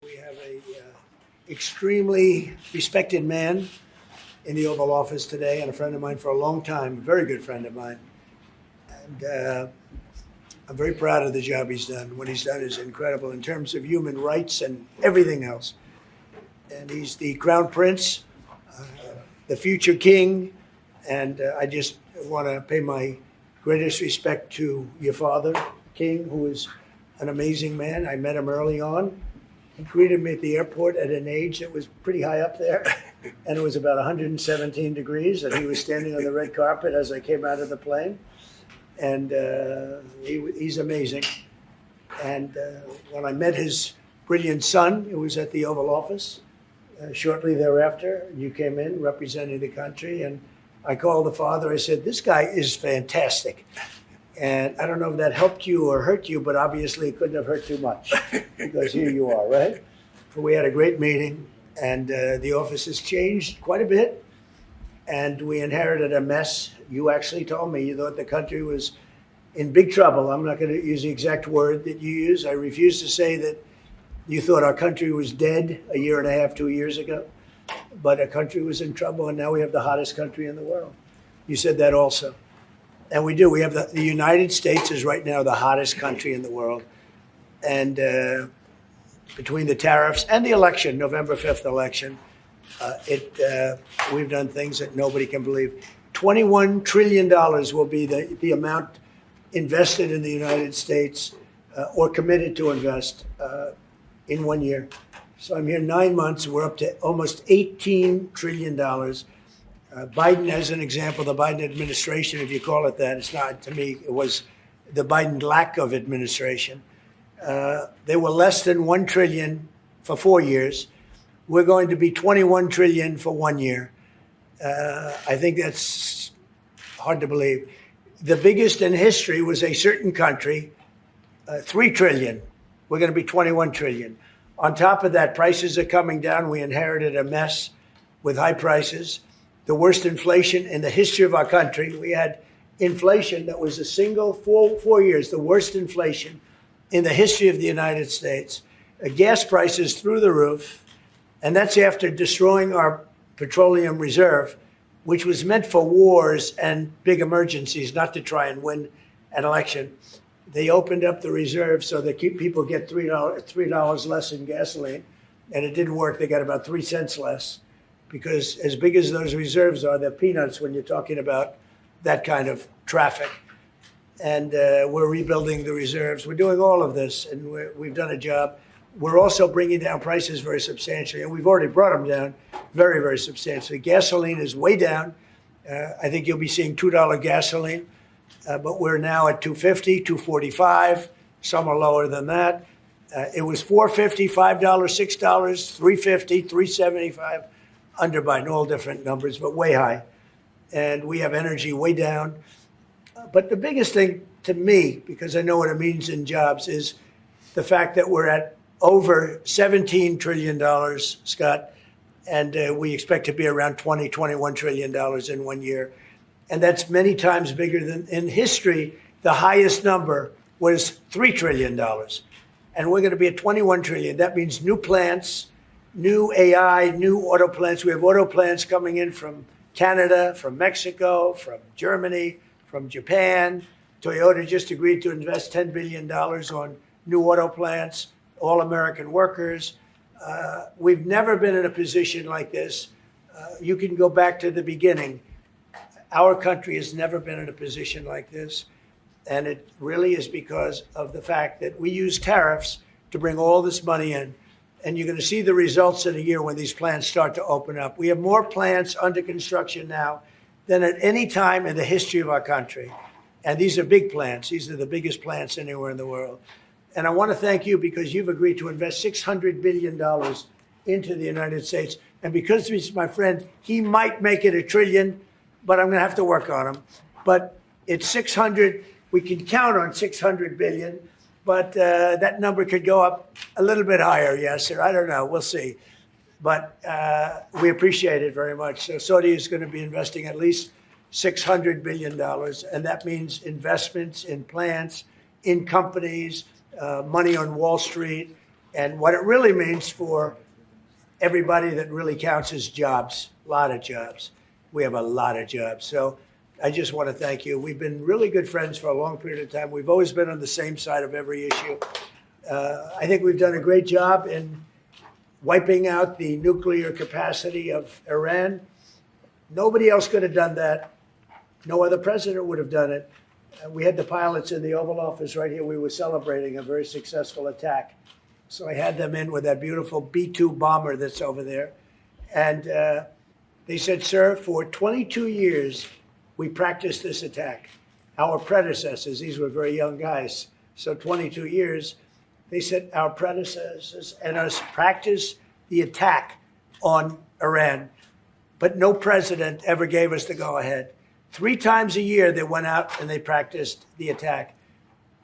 We have a extremely respected man in the Oval Office today, and a friend of mine for a long time, a very good friend of mine. And I'm very proud of the job he's done. What he's done is incredible in terms of human rights and everything else. And he's the Crown Prince, the future king, and I just want to pay my greatest respect to your father, King, who is an amazing man. I met him early on. He greeted me at the airport at an age that was pretty high up there, and it was about 117 degrees, and he was standing on the red carpet as I came out of the plane, and he's amazing. And when I met his brilliant son, it was at the Oval Office. Shortly thereafter, you came in representing the country, and I called the father. I said, "This guy is fantastic." And I don't know if that helped you or hurt you, but obviously it couldn't have hurt too much because here you are, right? But we had a great meeting, and the office has changed quite a bit, and we inherited a mess. You actually told me you thought the country was in big trouble. I'm not going to use the exact word that you use. I refuse to say that you thought our country was dead a year and a half, 2 years ago, but our country was in trouble, and now we have the hottest country in the world. You said that also. And we do. We have the United States is right now the hottest country in the world. And between the tariffs and the election, November 5th election, we've done things that nobody can believe. $21 trillion will be the amount invested in the United States or committed to invest in 1 year. So I'm here 9 months. We're up to almost $18 trillion. Biden, as an example, the Biden administration, if you call it that, it's not, to me, it was the Biden lack of administration. They were less than $1 trillion for 4 years. We're going to be $21 trillion for 1 year. I think that's hard to believe. The biggest in history was a certain country, $3 trillion. We're going to be $21 trillion. On top of that, prices are coming down. We inherited a mess with high prices. The worst inflation in the history of our country. We had inflation that was a single 4 years, the worst inflation in the history of the United States. Gas prices through the roof, and that's after destroying our petroleum reserve, which was meant for wars and big emergencies, not to try and win an election. They opened up the reserve so that people get $3 less in gasoline, and it didn't work. They got about 3 cents less. Because as big as those reserves are, they're peanuts when you're talking about that kind of traffic. And we're rebuilding the reserves. We're doing all of this, and we've done a job. We're also bringing down prices very substantially, and we've already brought them down very, very substantially. Gasoline is way down. I think you'll be seeing $2 gasoline, but we're now at $2.50, $2.45. Some are lower than that. It was $4.50, $5, $6, $3.50, $3.75. Under Biden, all different numbers, but way high. And we have energy way down. But the biggest thing to me, because I know what it means in jobs, is the fact that we're at over $17 trillion, Scott, and we expect to be around $21 trillion in 1 year. And that's many times bigger than in history. The highest number was $3 trillion. And we're going to be at $21 trillion. That means new plants, new AI, new auto plants. We have auto plants coming in from Canada, from Mexico, from Germany, from Japan. Toyota just agreed to invest $10 billion on new auto plants, all American workers. We've never been in a position like this. You can go back to the beginning. Our country has never been in a position like this. And it really is because of the fact that we use tariffs to bring all this money in. And you're going to see the results in a year when these plants start to open up. We have more plants under construction now than at any time in the history of our country. And these are big plants. These are the biggest plants anywhere in the world. And I want to thank you because you've agreed to invest $600 billion into the United States. And because he's my friend, he might make it $1 trillion, but I'm going to have to work on him. But it's 600. We can count on 600 billion. But that number could go up a little bit higher, yes, or I don't know. We'll see. But we appreciate it very much. So Saudi is going to be investing at least $600 billion, and that means investments in plants, in companies, money on Wall Street, And what it really means for everybody that really counts is jobs, a lot of jobs. We have a lot of jobs. So I just want to thank you. We've been really good friends for a long period of time. We've always been on the same side of every issue. I think we've done a great job in wiping out the nuclear capacity of Iran. Nobody else could have done that. No other president would have done it. We had the pilots in the Oval Office right here. We were celebrating a very successful attack. So I had them in with that beautiful B-2 bomber that's over there. And they said, sir, for 22 years, we practiced this attack. Our predecessors, these were very young guys, so 22 years, they said our predecessors and us practiced the attack on Iran, but no president ever gave us the go-ahead. 3 times a year they went out and they practiced the attack.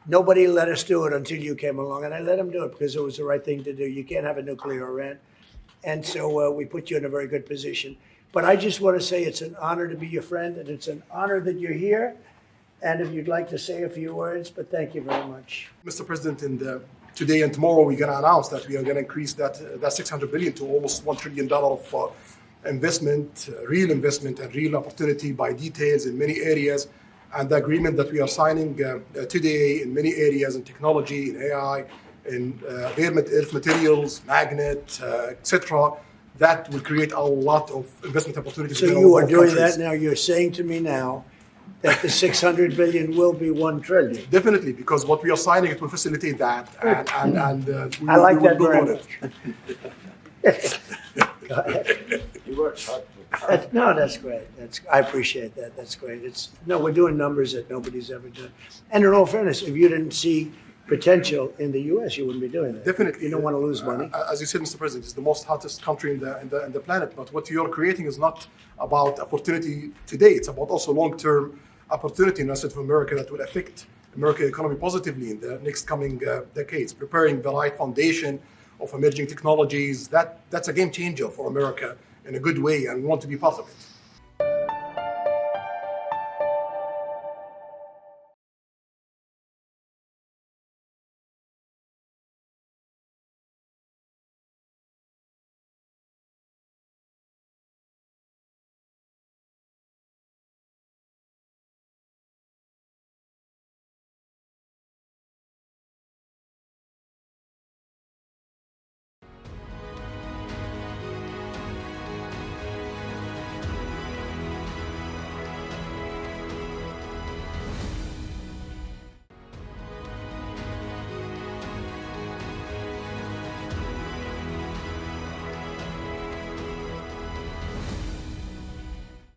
Nobody let us do it until you came along, and I let them do it because it was the right thing to do. You can't have a nuclear Iran. And so we put you in a very good position. But I just want to say it's an honor to be your friend, and it's an honor that you're here. And if you'd like to say a few words, but thank you very much. Mr. President, today and tomorrow we're going to announce that we are going to increase that $600 billion to almost $1 trillion of investment, real investment and real opportunity by details in many areas. And the agreement that we are signing today in many areas in technology, in AI, in rare earth materials, magnet, etc., that will create a lot of investment opportunities. So you are doing that now. You're saying to me now that the $600 billion will be $1 trillion. Definitely, because what we are signing, it will facilitate that. And I like that very much. Go ahead. He works hard. No, that's great. I appreciate that. That's great. We're doing numbers that nobody's ever done. And in all fairness, if you didn't see potential in the U.S., you wouldn't be doing that. Definitely. You don't want to lose money. As you said, Mr. President, it's the most hottest country in the planet. But what you're creating is not about opportunity today. It's about also long-term opportunity in the rest of America that will affect American economy positively in the next coming decades. Preparing the right foundation of emerging technologies, that's a game changer for America in a good way, and we want to be part of it.